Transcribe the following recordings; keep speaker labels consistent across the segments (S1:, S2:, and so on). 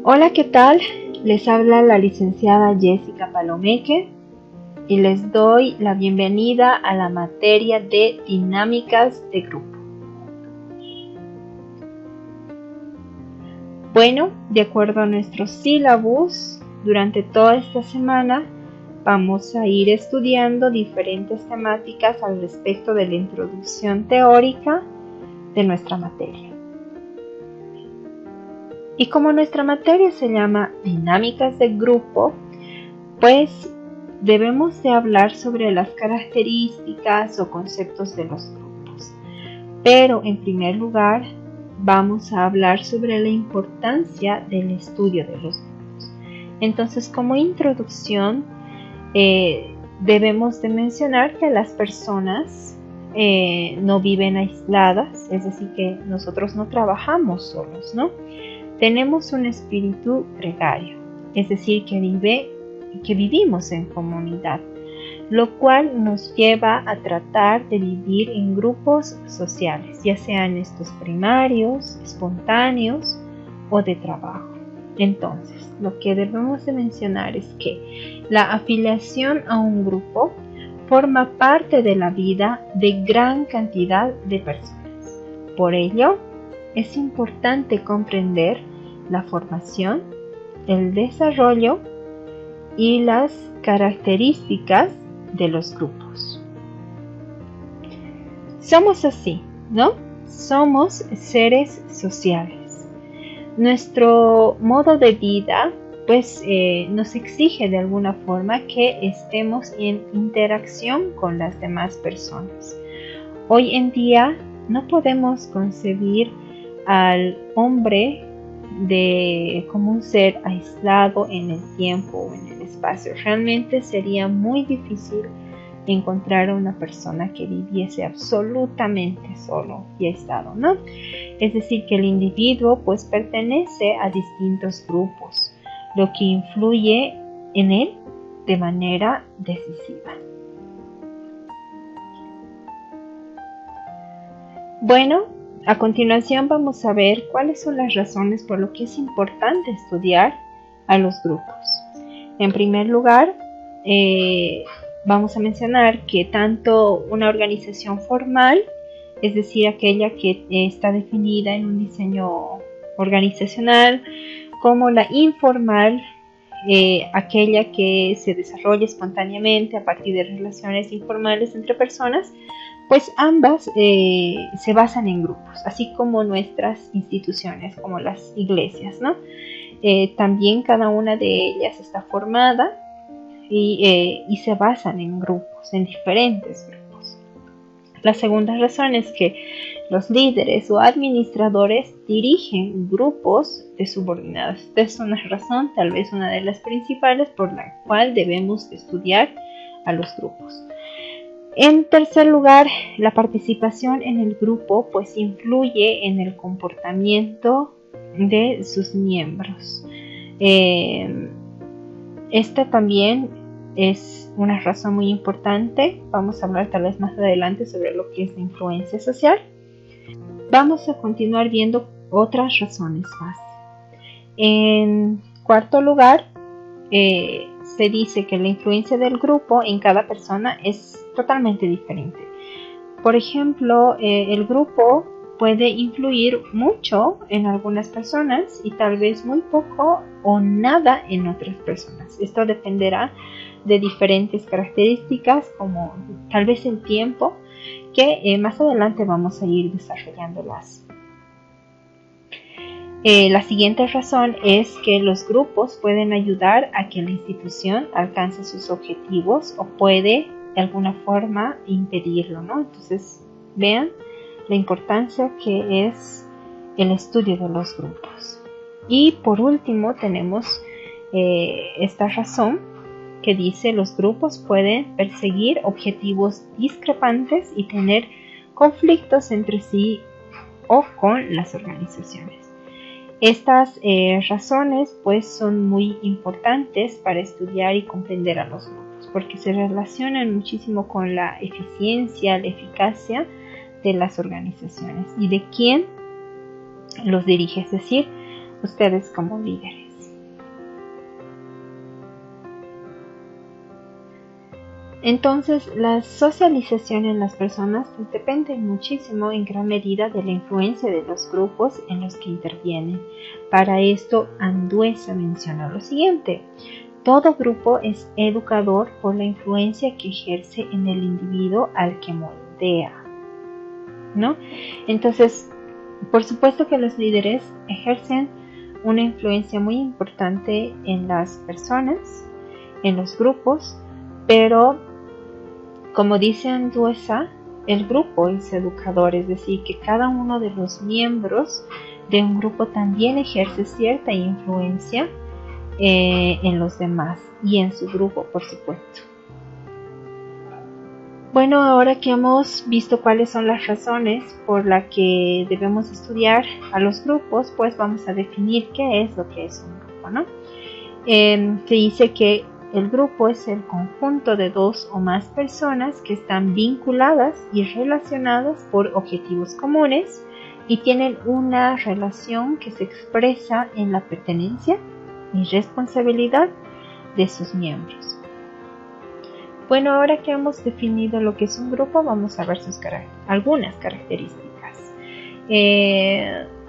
S1: Hola, ¿qué tal? Les habla la licenciada Jessica Palomeque y les doy la bienvenida a la materia de dinámicas de grupo. Bueno, de acuerdo a nuestro sílabus, durante toda esta semana vamos a ir estudiando diferentes temáticas al respecto de la introducción teórica de nuestra materia. Y como nuestra materia se llama dinámicas de grupo, pues debemos de hablar sobre las características o conceptos de los grupos. Pero en primer lugar vamos a hablar sobre la importancia del estudio de los grupos. Entonces, como introducción, debemos de mencionar que las personas no viven aisladas, es decir, que nosotros no trabajamos solos, ¿no? Tenemos un espíritu gregario, es decir, que vivimos en comunidad, lo cual nos lleva a tratar de vivir en grupos sociales, ya sean estos primarios, espontáneos o de trabajo. Entonces, lo que debemos de mencionar es que la afiliación a un grupo forma parte de la vida de gran cantidad de personas. Por ello, es importante comprender la formación, el desarrollo y las características de los grupos. Somos así, ¿no? Somos seres sociales. Nuestro modo de vida, pues, nos exige de alguna forma que estemos en interacción con las demás personas. Hoy en día no podemos concebir al hombre como un ser aislado en el tiempo o en el espacio. Realmente sería muy difícil encontrar a una persona que viviese absolutamente solo y aislado, ¿no? Es decir, que el individuo pues pertenece a distintos grupos, lo que influye en él de manera decisiva. Bueno, a continuación vamos a ver cuáles son las razones por lo que es importante estudiar a los grupos. En primer lugar, vamos a mencionar que tanto una organización formal, es decir, aquella que está definida en un diseño organizacional, como la informal, aquella que se desarrolla espontáneamente a partir de relaciones informales entre personas, pues ambas se basan en grupos, así como nuestras instituciones, como las iglesias, ¿no? También cada una de ellas está formada y se basan en grupos, en diferentes grupos. La segunda razón es que los líderes o administradores dirigen grupos de subordinados. Esta es una razón, tal vez una de las principales, por la cual debemos estudiar a los grupos. En tercer lugar, la participación en el grupo pues influye en el comportamiento de sus miembros. Esta también es una razón muy importante. Vamos a hablar tal vez más adelante sobre lo que es la influencia social. Vamos a continuar viendo otras razones más. En cuarto lugar, se dice que la influencia del grupo en cada persona es totalmente diferente. Por ejemplo, el grupo puede influir mucho en algunas personas y tal vez muy poco o nada en otras personas. Esto dependerá de diferentes características, como tal vez el tiempo, que más adelante vamos a ir desarrollándolas. La siguiente razón es que los grupos pueden ayudar a que la institución alcance sus objetivos o puede de alguna forma impedirlo, ¿no? Entonces, vean la importancia que es el estudio de los grupos. Y por último tenemos esta razón que dice: los grupos pueden perseguir objetivos discrepantes y tener conflictos entre sí o con las organizaciones. Estas razones pues son muy importantes para estudiar y comprender a los grupos, porque se relacionan muchísimo con la eficiencia, la eficacia de las organizaciones y de quién los dirige, es decir, ustedes como líderes. Entonces, la socialización en las personas pues, depende muchísimo en gran medida de la influencia de los grupos en los que intervienen. Para esto, Andueza menciona lo siguiente: todo grupo es educador por la influencia que ejerce en el individuo al que moldea, ¿no? Entonces, por supuesto que los líderes ejercen una influencia muy importante en las personas, en los grupos, pero como dice Andueza, el grupo es educador, es decir, que cada uno de los miembros de un grupo también ejerce cierta influencia en los demás y en su grupo, por supuesto. Bueno, ahora que hemos visto cuáles son las razones por las que debemos estudiar a los grupos, pues vamos a definir qué es lo que es un grupo, ¿no? Se dice que el grupo es el conjunto de dos o más personas que están vinculadas y relacionadas por objetivos comunes y tienen una relación que se expresa en la pertenencia y responsabilidad de sus miembros. Bueno, ahora que hemos definido lo que es un grupo, vamos a ver algunas características.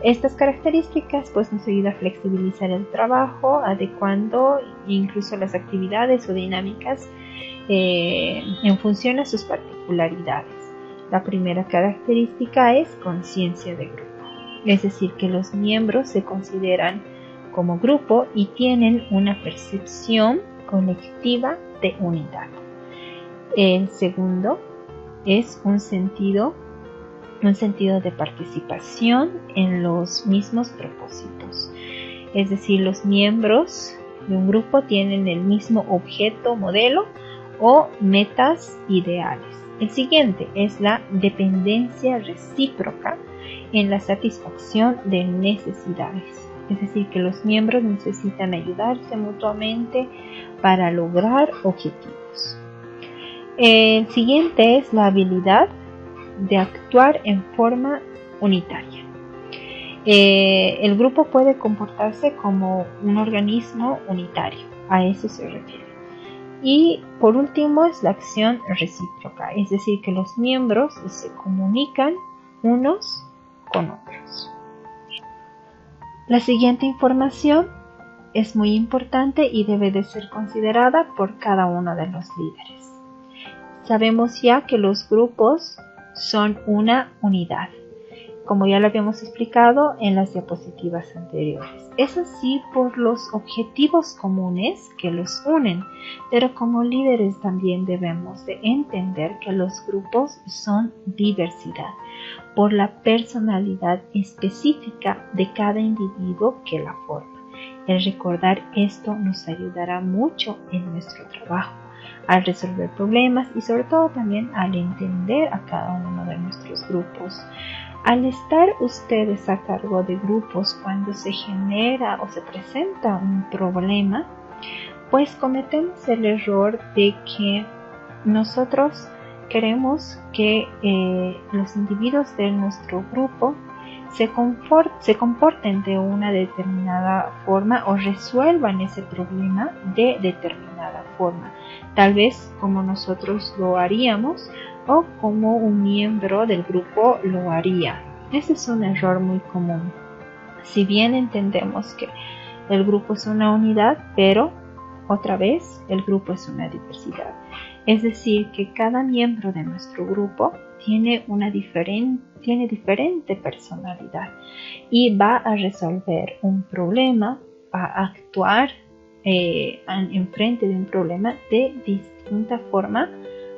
S1: Estas características pues nos ayuda a flexibilizar el trabajo, adecuando incluso las actividades o dinámicas en función a sus particularidades. La primera característica es conciencia de grupo, es decir, que los miembros se consideran como grupo y tienen una percepción colectiva de unidad. El segundo es un sentido de participación en los mismos propósitos. Es decir, los miembros de un grupo tienen el mismo objeto, modelo o metas ideales. El siguiente es la dependencia recíproca en la satisfacción de necesidades. Es decir, que los miembros necesitan ayudarse mutuamente para lograr objetivos. El siguiente es la habilidad de actuar en forma unitaria. El grupo puede comportarse como un organismo unitario, a eso se refiere. Y por último es la acción recíproca, es decir, que los miembros se comunican unos con otros. La siguiente información es muy importante y debe de ser considerada por cada uno de los líderes. Sabemos ya que los grupos son una unidad, como ya lo habíamos explicado en las diapositivas anteriores. Es así por los objetivos comunes que los unen, pero como líderes también debemos de entender que los grupos son diversidad, por la personalidad específica de cada individuo que la forma. El recordar esto nos ayudará mucho en nuestro trabajo, al resolver problemas y sobre todo también al entender a cada uno de nuestros grupos. Al estar ustedes a cargo de grupos, cuando se genera o se presenta un problema, pues cometemos el error de que nosotros queremos que los individuos de nuestro grupo se comporten de una determinada forma o resuelvan ese problema de determinada forma, tal vez como nosotros lo haríamos o como un miembro del grupo lo haría. Ese es un error muy común. Si bien entendemos que el grupo es una unidad, pero otra vez el grupo es una diversidad. Es decir, que cada miembro de nuestro grupo tiene diferente personalidad y va a resolver un problema, va a actuar en frente de un problema de distinta forma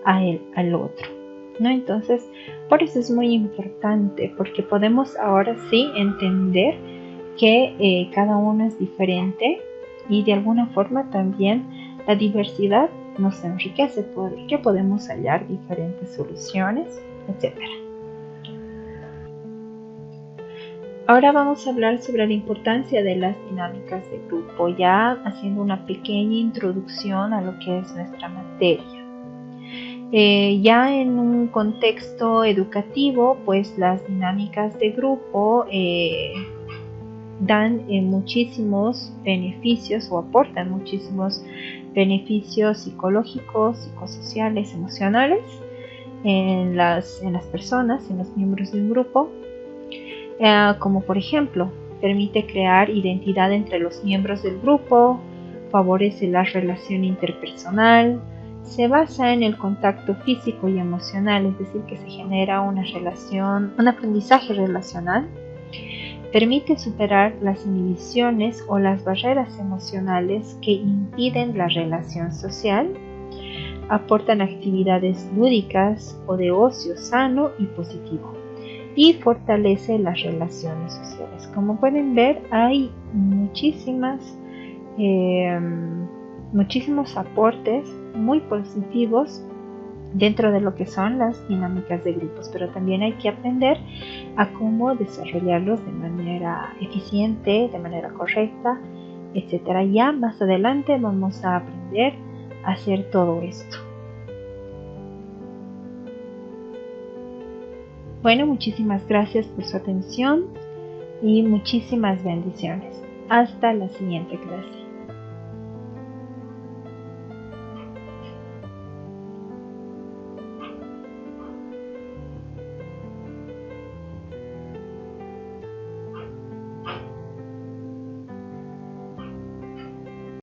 S1: al otro, ¿no? Entonces, por eso es muy importante, porque podemos ahora sí entender que cada uno es diferente y de alguna forma también la diversidad nos enriquece porque podemos hallar diferentes soluciones, etc. Ahora vamos a hablar sobre la importancia de las dinámicas de grupo, ya haciendo una pequeña introducción a lo que es nuestra materia. Ya en un contexto educativo, pues las dinámicas de grupo dan muchísimos beneficios o aportan muchísimos beneficios psicológicos, psicosociales, emocionales en las personas, en los miembros de un grupo, como por ejemplo, permite crear identidad entre los miembros del grupo, favorece la relación interpersonal, se basa en el contacto físico y emocional, es decir, que se genera una relación, un aprendizaje relacional, permite superar las inhibiciones o las barreras emocionales que impiden la relación social, aportan actividades lúdicas o de ocio sano y positivo y fortalece las relaciones sociales. Como pueden ver, hay muchísimos aportes muy positivos dentro de lo que son las dinámicas de grupos, pero también hay que aprender a cómo desarrollarlos de manera eficiente, de manera correcta, etcétera. Ya más adelante vamos a aprender a hacer todo esto. Bueno, muchísimas gracias por su atención y muchísimas bendiciones. Hasta la siguiente clase.